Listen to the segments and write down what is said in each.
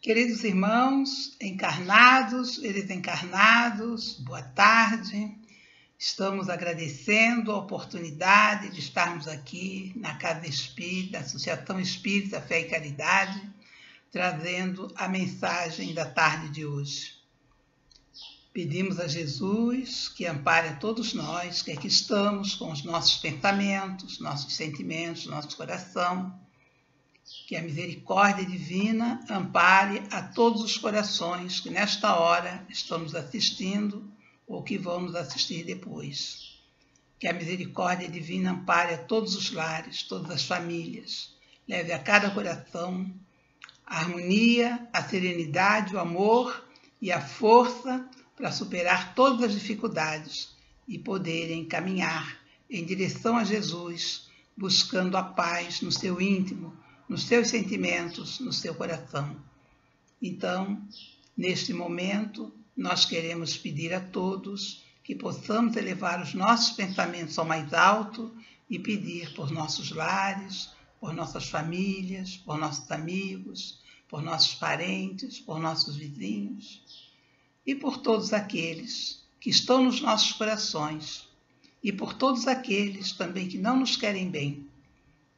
Queridos irmãos, encarnados e desencarnados, boa tarde. Estamos agradecendo a oportunidade de estarmos aqui na Casa Espírita, Associação Espírita Fé e Caridade, trazendo a mensagem da tarde de hoje. Pedimos a Jesus que ampare a todos nós, que aqui estamos com os nossos pensamentos, nossos sentimentos, nosso coração, que a misericórdia divina ampare a todos os corações que nesta hora estamos assistindo ou que vão nos assistir depois. Que a misericórdia divina ampare a todos os lares, todas as famílias, leve a cada coração a harmonia, a serenidade, o amor e a força para superar todas as dificuldades e poderem caminhar em direção a Jesus, buscando a paz no seu íntimo, nos seus sentimentos, no seu coração. Então, neste momento, nós queremos pedir a todos que possamos elevar os nossos pensamentos ao mais alto e pedir por nossos lares, por nossas famílias, por nossos amigos, por nossos parentes, por nossos vizinhos e por todos aqueles que estão nos nossos corações e por todos aqueles também que não nos querem bem,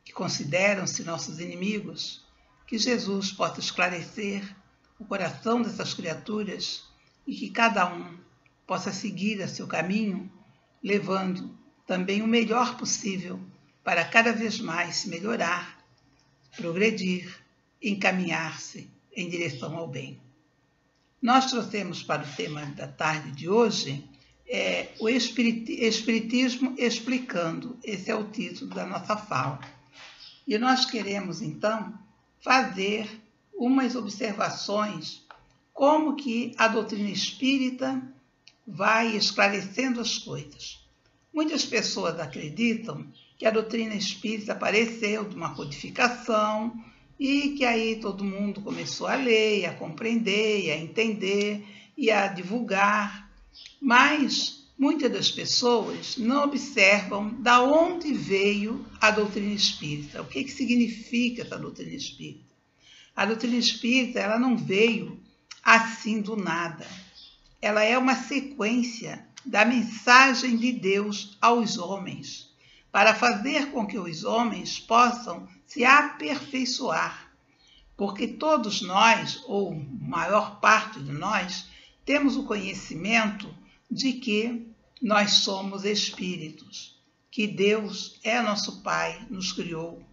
que consideram-se nossos inimigos, que Jesus possa esclarecer o coração dessas criaturas e que cada um possa seguir a seu caminho, levando também o melhor possível para cada vez mais se melhorar, progredir, encaminhar-se em direção ao bem. Nós trouxemos para o tema da tarde de hoje o Espiritismo explicando. Esse é o título da nossa fala. E nós queremos, então, fazer umas observações como que a doutrina espírita vai esclarecendo as coisas. Muitas pessoas acreditam que a doutrina espírita apareceu de uma codificação e que aí todo mundo começou a ler, a compreender, a entender e a divulgar. Mas muitas das pessoas não observam da onde veio a doutrina espírita. O que significa essa doutrina espírita? A doutrina espírita ela não veio assim do nada. Ela é uma sequência da mensagem de Deus aos homens, para fazer com que os homens possam se aperfeiçoar. Porque todos nós, ou maior parte de nós, temos o conhecimento de que nós somos espíritos, que Deus é nosso Pai, nos criou.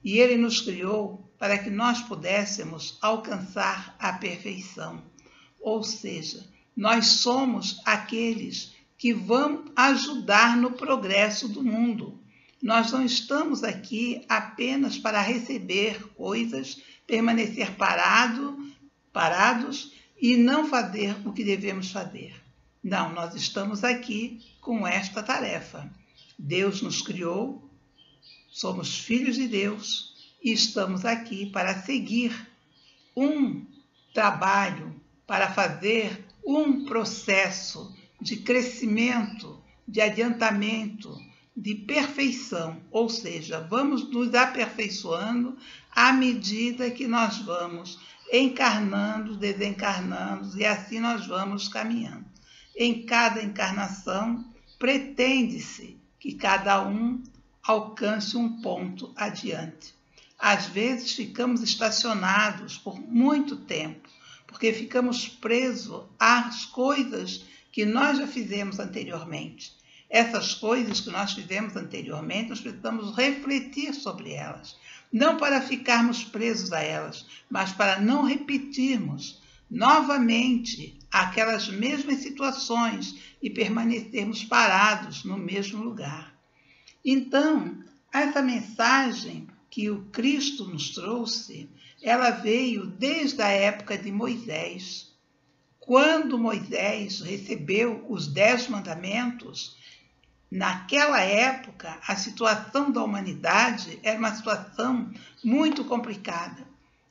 E Ele nos criou para que nós pudéssemos alcançar a perfeição. Ou seja, nós somos aqueles que vão ajudar no progresso do mundo. Nós não estamos aqui apenas para receber coisas, permanecer parados e não fazer o que devemos fazer. Não, nós estamos aqui com esta tarefa. Deus nos criou, somos filhos de Deus e estamos aqui para seguir um trabalho, para fazer um processo de crescimento, de adiantamento, de perfeição. Ou seja, vamos nos aperfeiçoando à medida que nós vamos encarnando, desencarnando e assim nós vamos caminhando. Em cada encarnação, pretende-se que cada um alcance um ponto adiante. Às vezes ficamos estacionados por muito tempo, porque ficamos presos às coisas que nós já fizemos anteriormente. Essas coisas que nós fizemos anteriormente, nós precisamos refletir sobre elas. Não para ficarmos presos a elas, mas para não repetirmos novamente aquelas mesmas situações e permanecermos parados no mesmo lugar. Então, essa mensagem que o Cristo nos trouxe, ela veio desde a época de Moisés. Quando Moisés recebeu os 10 mandamentos, naquela época, a situação da humanidade era uma situação muito complicada.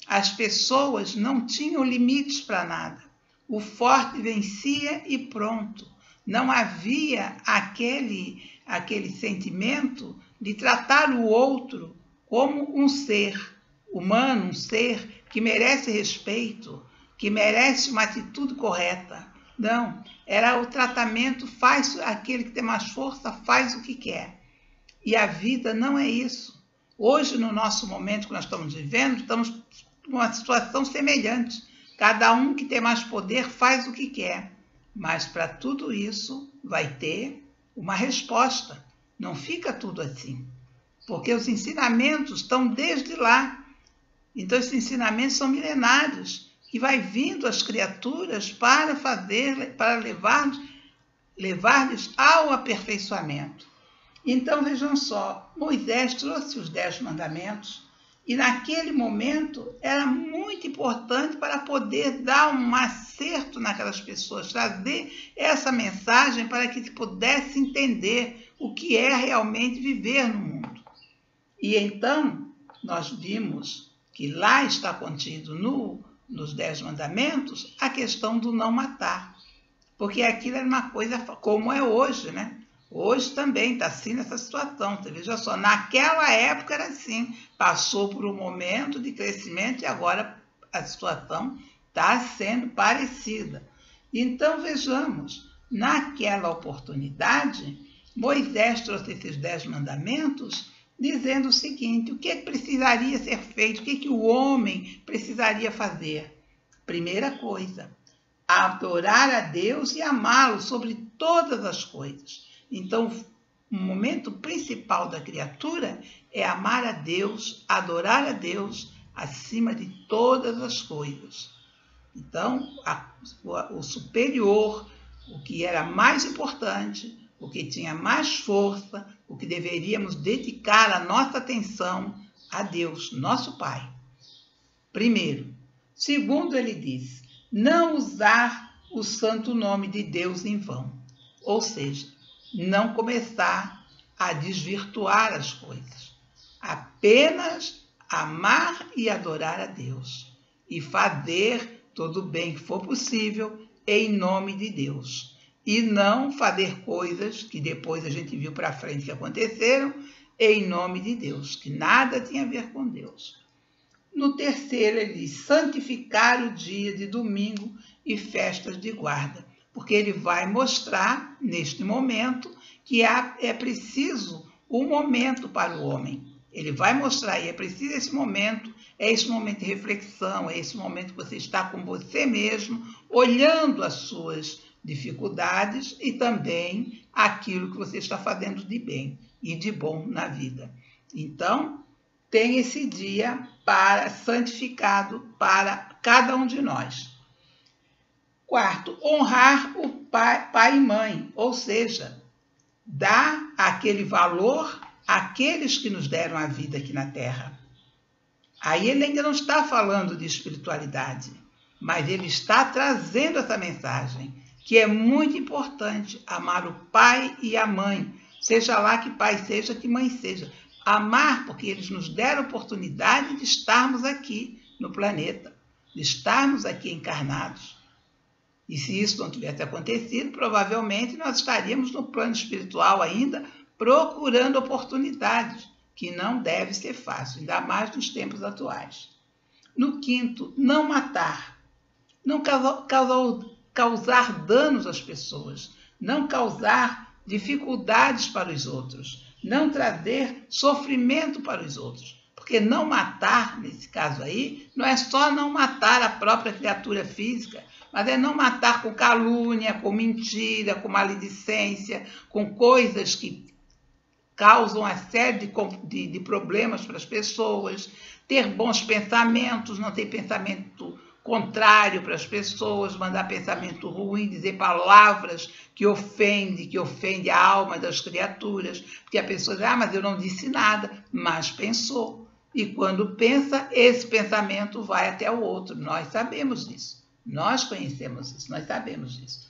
As pessoas não tinham limites para nada. O forte vencia e pronto. Não havia aquele sentimento de tratar o outro como um ser humano, um ser que merece respeito, que merece uma atitude correta. Não, era o tratamento, faz aquele que tem mais força, faz o que quer. E a vida não é isso. Hoje, no nosso momento que nós estamos vivendo, estamos numa situação semelhante. Cada um que tem mais poder faz o que quer. Mas para tudo isso vai ter uma resposta. Não fica tudo assim. Porque os ensinamentos estão desde lá. Então, esses ensinamentos são milenários, que vai vindo às criaturas para levar-lhes ao aperfeiçoamento. Então, vejam só, Moisés trouxe os 10 mandamentos e naquele momento era muito importante para poder dar um acerto naquelas pessoas, trazer essa mensagem para que se pudesse entender o que é realmente viver no mundo. E então, nós vimos que lá está contido nos 10 mandamentos a questão do não matar. Porque aquilo era uma coisa como é hoje, né? Hoje também está assim nessa situação. Você veja só, naquela época era assim. Passou por um momento de crescimento e agora a situação está sendo parecida. Então, vejamos, naquela oportunidade, Moisés trouxe esses 10 mandamentos dizendo o seguinte: o que precisaria ser feito, o que o homem precisaria fazer? Primeira coisa, adorar a Deus e amá-lo sobre todas as coisas. Então, o momento principal da criatura é amar a Deus, adorar a Deus acima de todas as coisas. Então, o superior, o que era mais importante, o que tinha mais força, o que deveríamos dedicar a nossa atenção a Deus, nosso Pai. Primeiro. Segundo, ele diz, não usar o santo nome de Deus em vão. Ou seja, não começar a desvirtuar as coisas. Apenas amar e adorar a Deus. E fazer todo o bem que for possível em nome de Deus. E não fazer coisas que depois a gente viu para frente que aconteceram em nome de Deus, que nada tinha a ver com Deus. No terceiro, ele diz, santificar o dia de domingo e festas de guarda, porque ele vai mostrar, neste momento, que é preciso um momento para o homem. Ele vai mostrar, e é preciso esse momento de reflexão, é esse momento que você está com você mesmo, olhando as suas dificuldades e também aquilo que você está fazendo de bem e de bom na vida. Então, tem esse dia santificado para cada um de nós. Quarto, honrar o pai e mãe, ou seja, dar aquele valor àqueles que nos deram a vida aqui na Terra. Aí ele ainda não está falando de espiritualidade, mas ele está trazendo essa mensagem, que é muito importante amar o pai e a mãe, seja lá que pai seja, que mãe seja. Amar porque eles nos deram a oportunidade de estarmos aqui no planeta, de estarmos aqui encarnados. E se isso não tivesse acontecido, provavelmente nós estaríamos no plano espiritual ainda procurando oportunidades, que não deve ser fácil, ainda mais nos tempos atuais. No quinto, não matar, não causar danos às pessoas, não causar dificuldades para os outros, não trazer sofrimento para os outros. Porque não matar, nesse caso aí, não é só não matar a própria criatura física, mas é não matar com calúnia, com mentira, com maledicência, com coisas que causam uma série de problemas para as pessoas, ter bons pensamentos, não ter pensamento contrário para as pessoas, mandar pensamento ruim, dizer palavras que ofende a alma das criaturas, porque a pessoa diz, mas eu não disse nada, mas pensou. E quando pensa, esse pensamento vai até o outro. Nós sabemos disso, nós conhecemos isso, nós sabemos disso.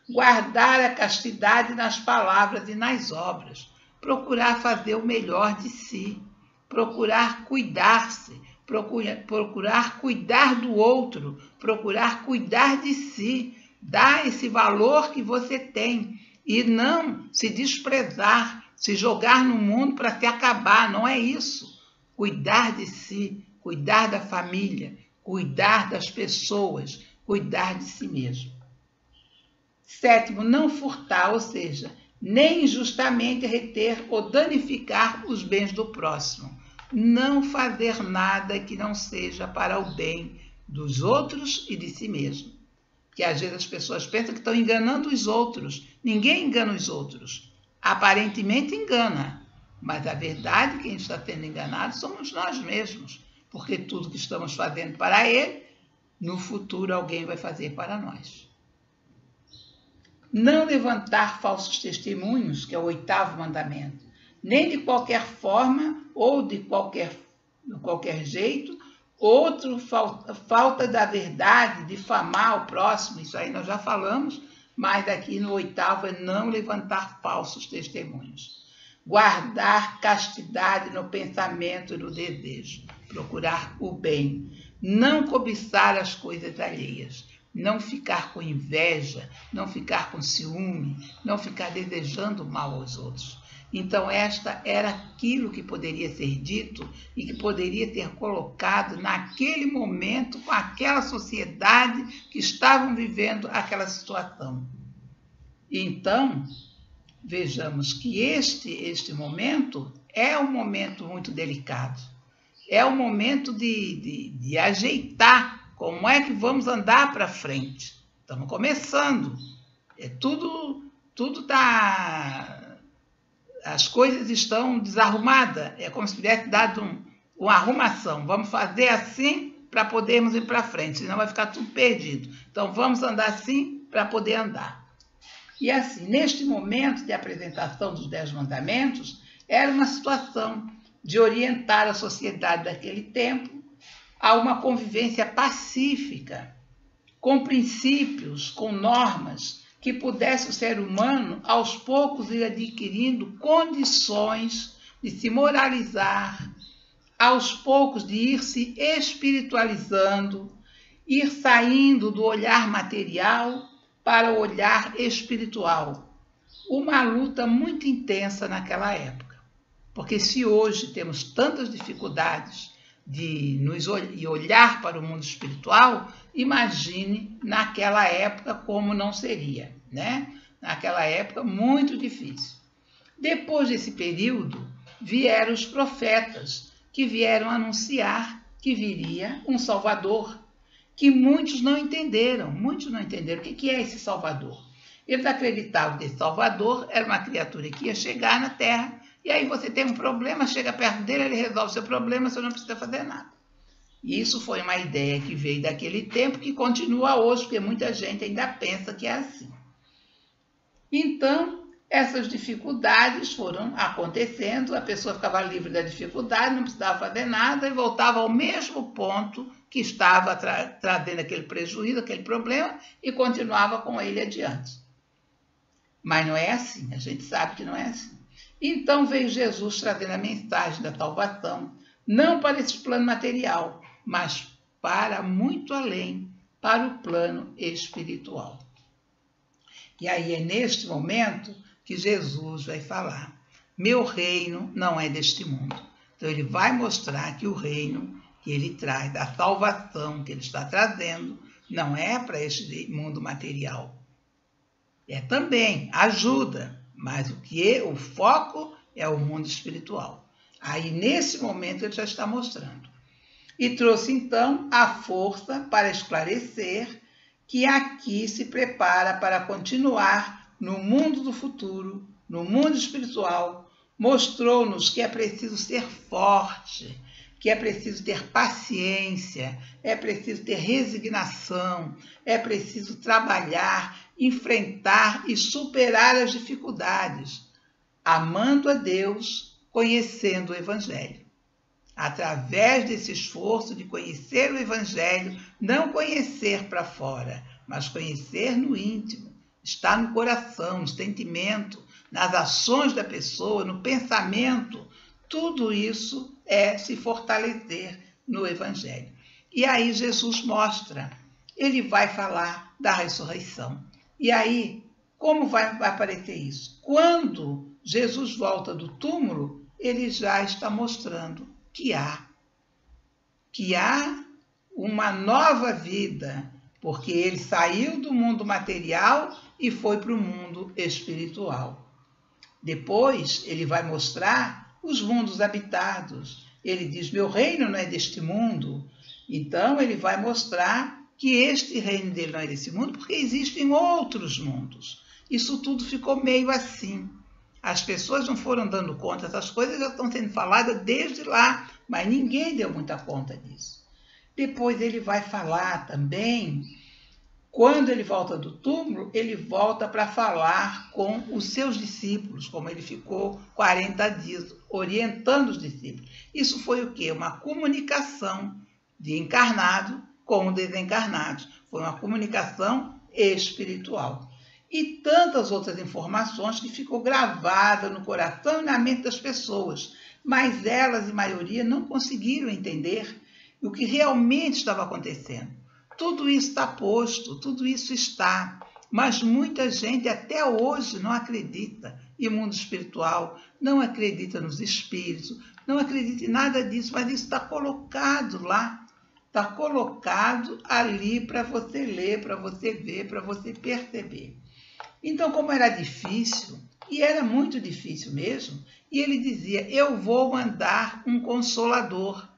Guardar a castidade nas palavras e nas obras, procurar fazer o melhor de si, procurar cuidar-se, procurar cuidar do outro, procurar cuidar de si, dar esse valor que você tem e não se desprezar, se jogar no mundo para se acabar, não é isso. Cuidar de si, cuidar da família, cuidar das pessoas, cuidar de si mesmo. 7º, não furtar, ou seja, nem injustamente reter ou danificar os bens do próximo. Não fazer nada que não seja para o bem dos outros e de si mesmo. Porque às vezes as pessoas pensam que estão enganando os outros. Ninguém engana os outros. Aparentemente engana, mas a verdade, quem está sendo enganado somos nós mesmos, porque tudo que estamos fazendo para ele, no futuro alguém vai fazer para nós. Não levantar falsos testemunhos, que é o 8º mandamento, nem de qualquer forma ou de qualquer jeito, outro falta da verdade, difamar o próximo, isso aí nós já falamos, mas aqui no 8º é não levantar falsos testemunhos. Guardar castidade no pensamento e no desejo, procurar o bem, não cobiçar as coisas alheias, não ficar com inveja, não ficar com ciúme, não ficar desejando mal aos outros. Então, esta era aquilo que poderia ser dito e que poderia ter colocado naquele momento com aquela sociedade que estavam vivendo aquela situação. Então, vejamos que este momento é um momento muito delicado. É o momento de ajeitar como é que vamos andar para frente. Estamos começando. Tudo está... As coisas estão desarrumadas. É como se tivesse dado uma arrumação. Vamos fazer assim para podermos ir para frente, senão vai ficar tudo perdido. Então, vamos andar assim para poder andar. E assim, neste momento de apresentação dos 10 mandamentos, era uma situação de orientar a sociedade daquele tempo a uma convivência pacífica, com princípios, com normas, que pudesse o ser humano, aos poucos, ir adquirindo condições de se moralizar, aos poucos de ir se espiritualizando, ir saindo do olhar material para o olhar espiritual. Uma luta muito intensa naquela época. Porque se hoje temos tantas dificuldades de olhar para o mundo espiritual, imagine naquela época como não seria, né? Naquela época, muito difícil. Depois desse período, vieram os profetas, que vieram anunciar que viria um Salvador, que muitos não entenderam. O que é esse Salvador? Eles acreditavam que esse Salvador era uma criatura que ia chegar na Terra, e aí você tem um problema, chega perto dele, ele resolve o seu problema, você não precisa fazer nada. E isso foi uma ideia que veio daquele tempo, que continua hoje, porque muita gente ainda pensa que é assim. Então, essas dificuldades foram acontecendo, a pessoa ficava livre da dificuldade, não precisava fazer nada e voltava ao mesmo ponto que estava trazendo aquele prejuízo, aquele problema, e continuava com ele adiante. Mas não é assim, a gente sabe que não é assim. Então veio Jesus trazendo a mensagem da salvação, não para esse plano material, mas para muito além, para o plano espiritual. E aí é neste momento que Jesus vai falar: meu reino não é deste mundo. Então ele vai mostrar que o reino que ele traz, a salvação que ele está trazendo, não é para este mundo material. É também ajuda, mas o foco é o mundo espiritual. Aí nesse momento ele já está mostrando. E trouxe então a força para esclarecer que aqui se prepara para continuar no mundo do futuro, no mundo espiritual. Mostrou-nos que é preciso ser forte, que é preciso ter paciência, é preciso ter resignação, é preciso trabalhar, enfrentar e superar as dificuldades, amando a Deus, conhecendo o Evangelho. Através desse esforço de conhecer o Evangelho, não conhecer para fora, mas conhecer no íntimo, está no coração, no sentimento, nas ações da pessoa, no pensamento, tudo isso é se fortalecer no Evangelho. E aí Jesus mostra, ele vai falar da ressurreição. E aí, como vai aparecer isso? Quando Jesus volta do túmulo, ele já está mostrando que há uma nova vida, porque ele saiu do mundo material e foi para o mundo espiritual. Depois ele vai mostrar os mundos habitados. Ele diz, meu reino não é deste mundo. Então ele vai mostrar que este reino dele não é desse mundo, porque existem outros mundos. Isso tudo ficou meio assim. As pessoas não foram dando conta, essas coisas já estão sendo faladas desde lá, mas ninguém deu muita conta disso. Depois ele vai falar também, quando ele volta do túmulo, ele volta para falar com os seus discípulos, como ele ficou 40 dias orientando os discípulos. Isso foi o quê? Uma comunicação de encarnado com desencarnados. Foi uma comunicação espiritual. E tantas outras informações que ficou gravada no coração e na mente das pessoas, mas elas, em maioria, não conseguiram entender o que realmente estava acontecendo. Tudo isso está posto, tudo isso está, mas muita gente até hoje não acredita em mundo espiritual, não acredita nos espíritos, não acredita em nada disso, mas isso está colocado lá, está colocado ali para você ler, para você ver, para você perceber. Então, como era difícil, e era muito difícil mesmo, e ele dizia, eu vou mandar um consolador.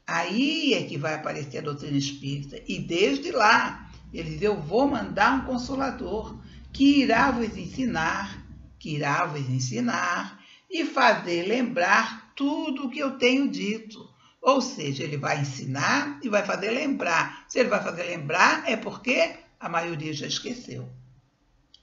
Aí é que vai aparecer a doutrina espírita. E desde lá, ele diz, eu vou mandar um consolador que irá vos ensinar e fazer lembrar tudo o que eu tenho dito. Ou seja, ele vai ensinar e vai fazer lembrar. Se ele vai fazer lembrar, é porque a maioria já esqueceu.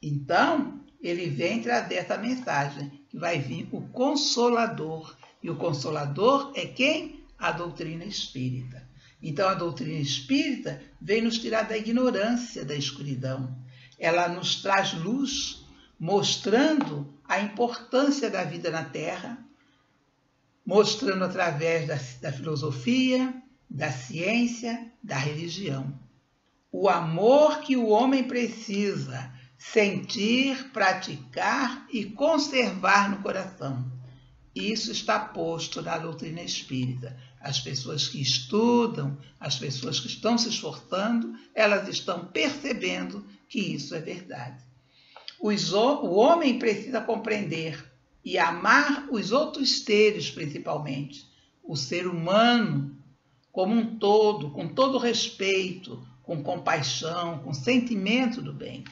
Então, ele vem trazer essa mensagem, que vai vir o Consolador. E o Consolador é quem? A doutrina espírita. Então, a doutrina espírita vem nos tirar da ignorância, da escuridão. Ela nos traz luz, mostrando a importância da vida na Terra, mostrando através da filosofia, da ciência, da religião. O amor que o homem precisa sentir, praticar e conservar no coração. Isso está posto na doutrina espírita. As pessoas que estudam, as pessoas que estão se esforçando, elas estão percebendo que isso é verdade. O homem precisa compreender e amar os outros seres, principalmente. O ser humano como um todo, com todo respeito, com compaixão, com sentimento do bem.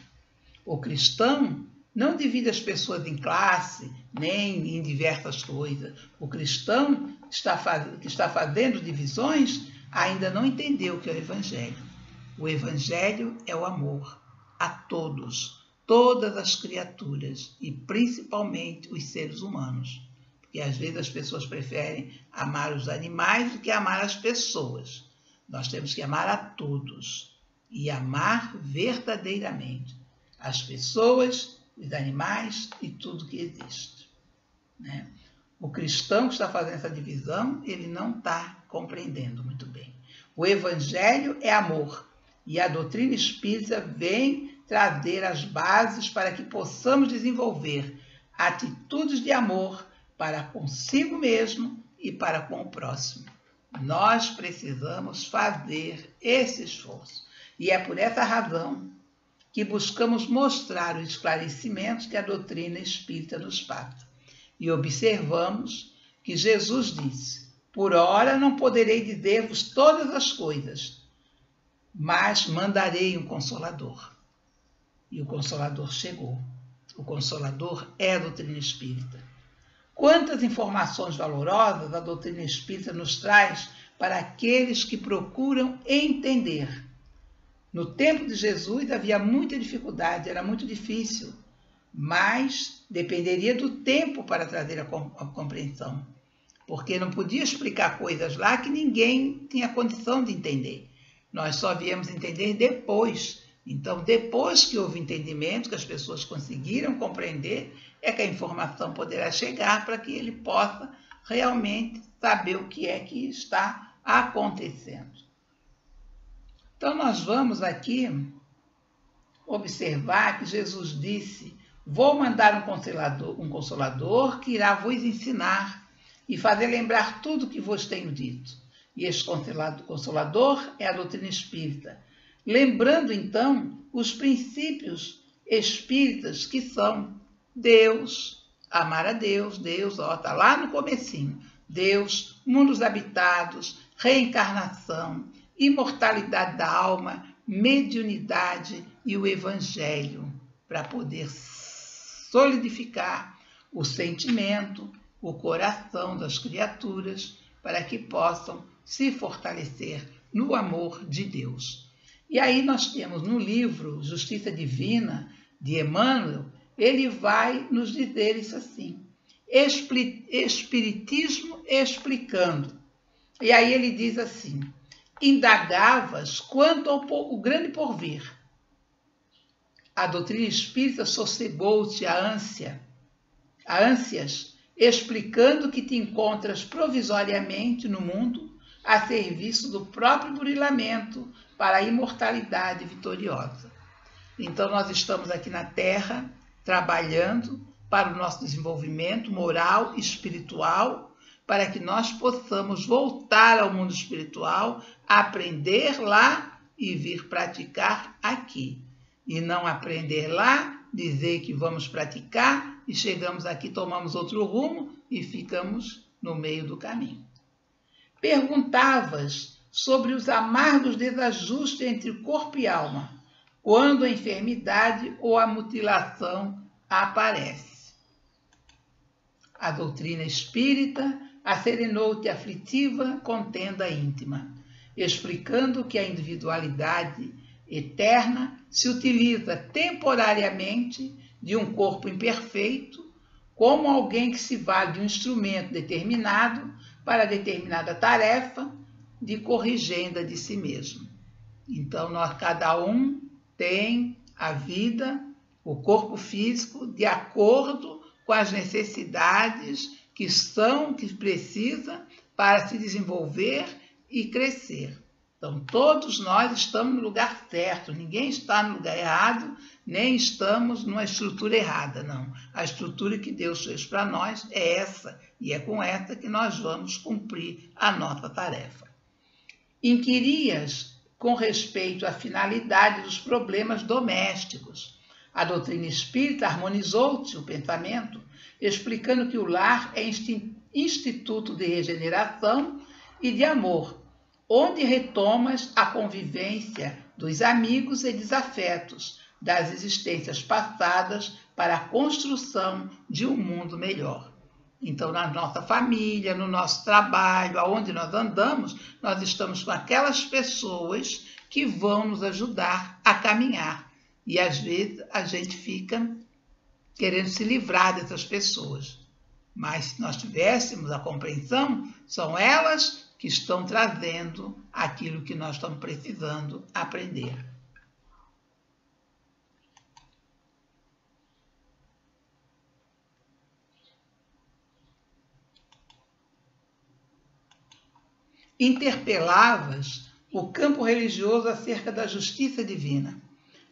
O cristão não divide as pessoas em classe, nem em diversas coisas. O cristão que está fazendo divisões ainda não entendeu o que é o Evangelho. O Evangelho é o amor a todos, todas as criaturas e principalmente os seres humanos. Porque às vezes as pessoas preferem amar os animais do que amar as pessoas. Nós temos que amar a todos e amar verdadeiramente as pessoas, os animais e tudo que existe. Né? O cristão que está fazendo essa divisão, ele não está compreendendo muito bem. O Evangelho é amor e a doutrina espírita vem trazer as bases para que possamos desenvolver atitudes de amor para consigo mesmo e para com o próximo. Nós precisamos fazer esse esforço. E é por essa razão que buscamos mostrar os esclarecimentos que a doutrina espírita nos passa. E observamos que Jesus disse, por ora não poderei dizer-vos todas as coisas, mas mandarei um Consolador. E o Consolador chegou. O Consolador é a doutrina espírita. Quantas informações valorosas a doutrina espírita nos traz para aqueles que procuram entender. No tempo de Jesus havia muita dificuldade, era muito difícil, mas dependeria do tempo para trazer a compreensão, porque não podia explicar coisas lá que ninguém tinha condição de entender. Nós só viemos entender depois. Então, depois que houve entendimento, que as pessoas conseguiram compreender, é que a informação poderá chegar para que ele possa realmente saber o que é que está acontecendo. Então, nós vamos aqui observar que Jesus disse, vou mandar um consolador que irá vos ensinar e fazer lembrar tudo o que vos tenho dito. E esse Consolador é a doutrina espírita. Lembrando, então, os princípios espíritas que são Deus, amar a Deus, está lá no comecinho, Deus, mundos habitados, reencarnação, imortalidade da alma, mediunidade e o Evangelho, para poder solidificar o sentimento, o coração das criaturas, para que possam se fortalecer no amor de Deus. E aí nós temos no livro Justiça Divina, de Emmanuel, ele vai nos dizer isso assim, Espiritismo explicando. E aí ele diz assim, indagavas quanto ao grande porvir. A doutrina espírita sossegou-te a ânsias, explicando que te encontras provisoriamente no mundo a serviço do próprio burilamento para a imortalidade vitoriosa. Então nós estamos aqui na Terra trabalhando para o nosso desenvolvimento moral e espiritual, para que nós possamos voltar ao mundo espiritual, aprender lá e vir praticar aqui. E não aprender lá, dizer que vamos praticar e chegamos aqui, tomamos outro rumo e ficamos no meio do caminho. Perguntavas sobre os amargos desajustes entre corpo e alma, quando a enfermidade ou a mutilação aparece. A doutrina espírita acerenou-te aflitiva contenda íntima, explicando que a individualidade eterna se utiliza temporariamente de um corpo imperfeito como alguém que se vale de um instrumento determinado para determinada tarefa de corrigenda de si mesmo. Então, cada um tem a vida, o corpo físico, de acordo com as necessidades que precisa para se desenvolver e crescer. Então, todos nós estamos no lugar certo, ninguém está no lugar errado, nem estamos numa estrutura errada, não. A estrutura que Deus fez para nós é essa, e é com essa que nós vamos cumprir a nossa tarefa. Inquirias com respeito à finalidade dos problemas domésticos. A doutrina espírita harmonizou-te o pensamento, explicando que o lar é instituto de regeneração e de amor, onde retomas a convivência dos amigos e desafetos das existências passadas para a construção de um mundo melhor. Então, na nossa família, no nosso trabalho, aonde nós andamos, nós estamos com aquelas pessoas que vão nos ajudar a caminhar. E, às vezes, a gente fica querendo se livrar dessas pessoas. Mas, se nós tivéssemos a compreensão, são elas que estão trazendo aquilo que nós estamos precisando aprender. Interpelavas o campo religioso acerca da justiça divina.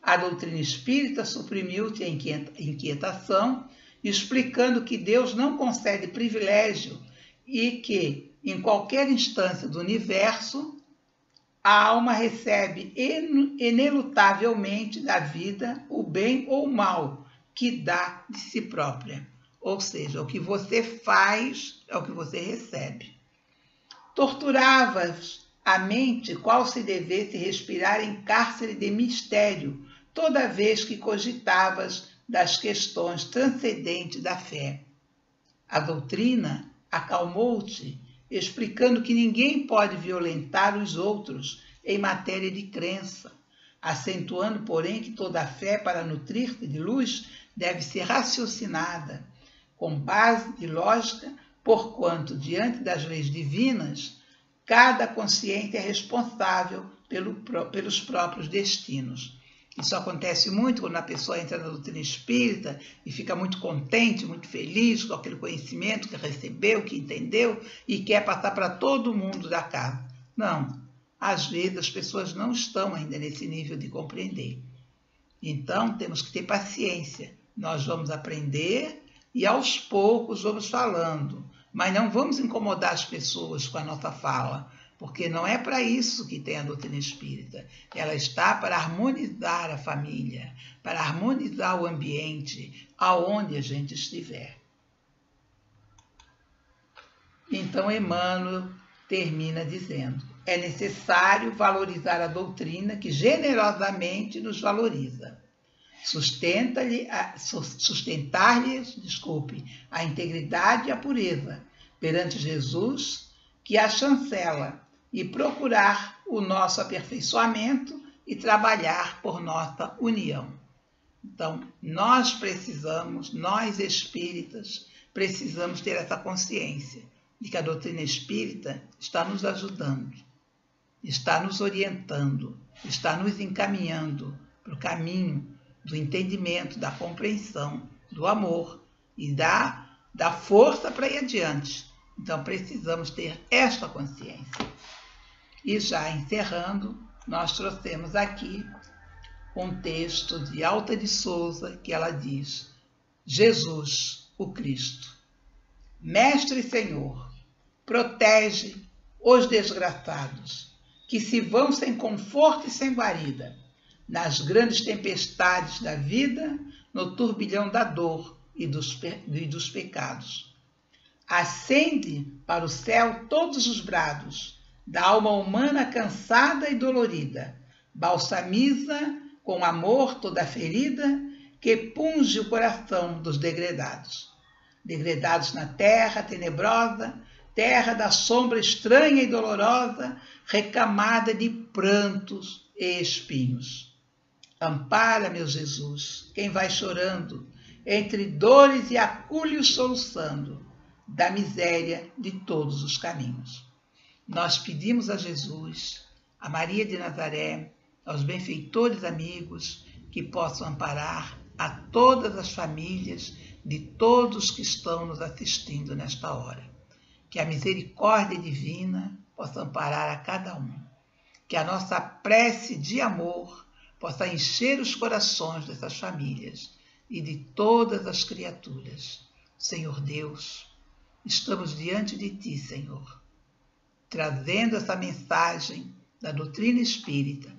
A doutrina espírita suprimiu-te a inquietação, explicando que Deus não concede privilégio e que, em qualquer instância do universo, a alma recebe inelutavelmente da vida o bem ou o mal que dá de si própria. Ou seja, o que você faz é o que você recebe. Torturavas a mente qual se devesse respirar em cárcere de mistério, toda vez que cogitavas das questões transcendentes da fé. A doutrina acalmou-te, explicando que ninguém pode violentar os outros em matéria de crença, acentuando, porém, que toda fé para nutrir-se de luz deve ser raciocinada, com base de lógica, porquanto, diante das leis divinas, cada consciente é responsável pelos próprios destinos. Isso acontece muito quando a pessoa entra na doutrina espírita e fica muito contente, muito feliz com aquele conhecimento que recebeu, que entendeu e quer passar para todo mundo da casa. Não, às vezes as pessoas não estão ainda nesse nível de compreender. Então, temos que ter paciência. Nós vamos aprender e aos poucos vamos falando, mas não vamos incomodar as pessoas com a nossa fala, porque não é para isso que tem a doutrina espírita. Ela está para harmonizar a família, para harmonizar o ambiente aonde a gente estiver. Então, Emmanuel termina dizendo: é necessário valorizar a doutrina que generosamente nos valoriza. Sustentar-lhes, a integridade e a pureza perante Jesus, que a chancela, e procurar o nosso aperfeiçoamento e trabalhar por nossa união. Então, nós espíritas, precisamos ter essa consciência de que a doutrina espírita está nos ajudando, está nos orientando, está nos encaminhando para o caminho do entendimento, da compreensão, do amor e da força para ir adiante. Então, precisamos ter esta consciência. E já encerrando, nós trouxemos aqui um texto de Alta de Souza, que ela diz: Jesus, o Cristo, Mestre e Senhor, protege os desgraçados, que se vão sem conforto e sem guarida, nas grandes tempestades da vida, no turbilhão da dor e dos pecados. Acende para o céu todos os brados da alma humana cansada e dolorida, balsamiza com amor toda a ferida que punge o coração dos degredados. Degredados na terra tenebrosa, terra da sombra estranha e dolorosa, recamada de prantos e espinhos. Ampara, meu Jesus, quem vai chorando, entre dores e acúlios soluçando, da miséria de todos os caminhos. Nós pedimos a Jesus, a Maria de Nazaré, aos benfeitores amigos, que possam amparar a todas as famílias de todos que estão nos assistindo nesta hora. Que a misericórdia divina possa amparar a cada um. Que a nossa prece de amor possa encher os corações dessas famílias e de todas as criaturas. Senhor Deus, estamos diante de Ti, Senhor, trazendo essa mensagem da doutrina espírita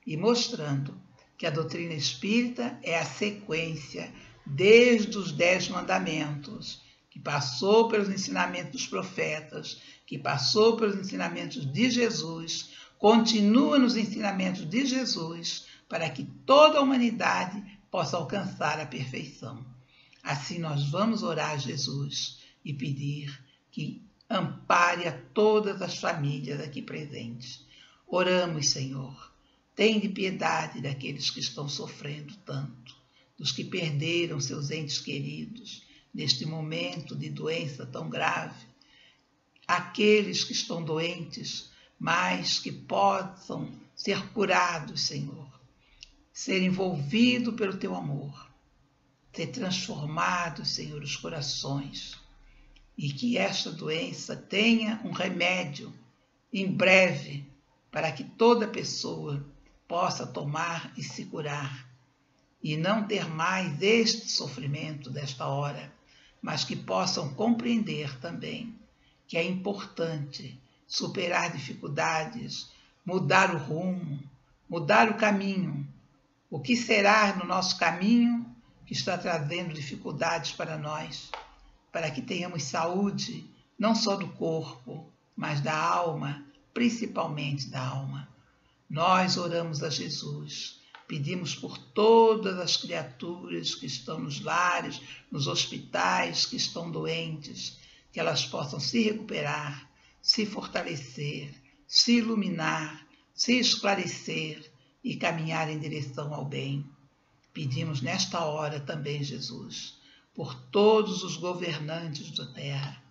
e mostrando que a doutrina espírita é a sequência desde os 10 mandamentos, que passou pelos ensinamentos dos profetas, que passou pelos ensinamentos de Jesus, continua nos ensinamentos de Jesus, para que toda a humanidade possa alcançar a perfeição. Assim nós vamos orar a Jesus e pedir que ampare a todas as famílias aqui presentes. Oramos, Senhor, tende piedade daqueles que estão sofrendo tanto, dos que perderam seus entes queridos neste momento de doença tão grave, aqueles que estão doentes, mas que possam ser curados, Senhor, ser envolvidos pelo Teu amor, ser transformados, Senhor, os corações, e que esta doença tenha um remédio em breve, para que toda pessoa possa tomar e se curar, e não ter mais este sofrimento desta hora, mas que possam compreender também que é importante superar dificuldades, mudar o rumo, mudar o caminho. O que será no nosso caminho que está trazendo dificuldades para nós, para que tenhamos saúde, não só do corpo, mas da alma, principalmente da alma. Nós oramos a Jesus, pedimos por todas as criaturas que estão nos lares, nos hospitais, que estão doentes, que elas possam se recuperar, se fortalecer, se iluminar, se esclarecer e caminhar em direção ao bem. Pedimos nesta hora também, Jesus, por todos os governantes da terra,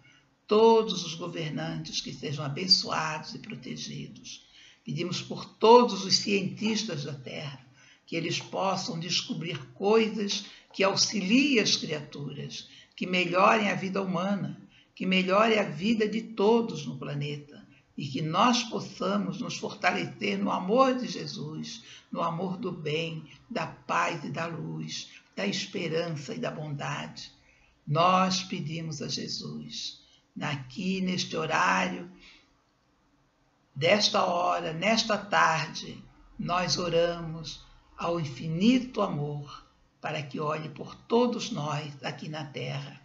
todos os governantes que sejam abençoados e protegidos. Pedimos por todos os cientistas da terra, que eles possam descobrir coisas que auxiliem as criaturas, que melhorem a vida humana, que melhorem a vida de todos no planeta, e que nós possamos nos fortalecer no amor de Jesus, no amor do bem, da paz e da luz, da esperança e da bondade. Nós pedimos a Jesus, aqui neste horário Desta hora, nesta tarde, nós oramos ao infinito amor para que olhe por todos nós aqui na terra,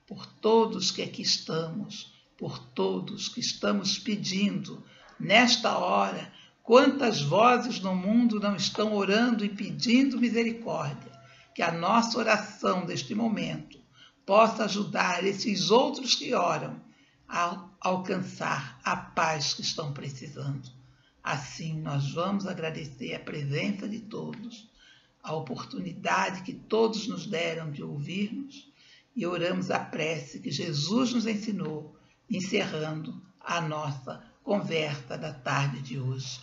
por todos que aqui estamos, por todos que estamos pedindo nesta hora. Quantas vozes no mundo não estão orando e pedindo misericórdia? Que a nossa oração deste momento possa ajudar esses outros que oram a alcançar a paz que estão precisando. Assim, nós vamos agradecer a presença de todos, a oportunidade que todos nos deram de ouvirmos e oramos a prece que Jesus nos ensinou, encerrando a nossa conversa da tarde de hoje.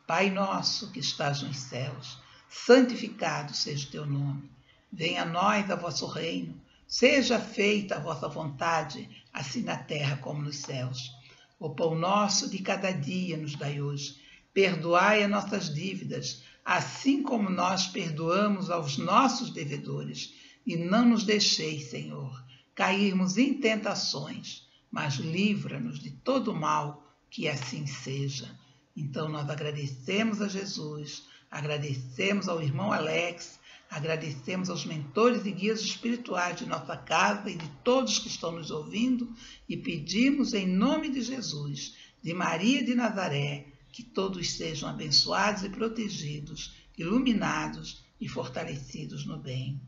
Pai nosso que estás nos céus, santificado seja o teu nome. Venha a nós o vosso reino, seja feita a vossa vontade, assim na terra como nos céus. O pão nosso de cada dia nos dai hoje. Perdoai as nossas dívidas, assim como nós perdoamos aos nossos devedores. E não nos deixeis, Senhor, cairmos em tentações, mas livra-nos de todo mal, que assim seja. Então nós agradecemos a Jesus, agradecemos ao irmão Alex, agradecemos aos mentores e guias espirituais de nossa casa e de todos que estão nos ouvindo e pedimos em nome de Jesus, de Maria de Nazaré, que todos sejam abençoados e protegidos, iluminados e fortalecidos no bem.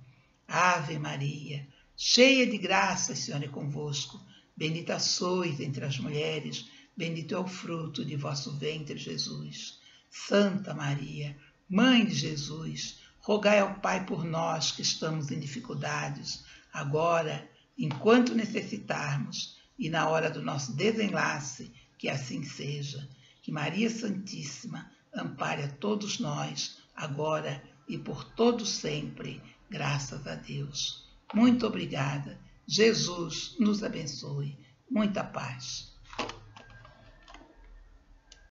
Ave Maria, cheia de graça, o Senhor é convosco. Bendita sois entre as mulheres, bendito é o fruto de vosso ventre, Jesus. Santa Maria, Mãe de Jesus, rogai ao Pai por nós que estamos em dificuldades, agora, enquanto necessitarmos, e na hora do nosso desenlace, que assim seja. Que Maria Santíssima ampare a todos nós, agora e por todo sempre, graças a Deus. Muito obrigada. Jesus nos abençoe. Muita paz.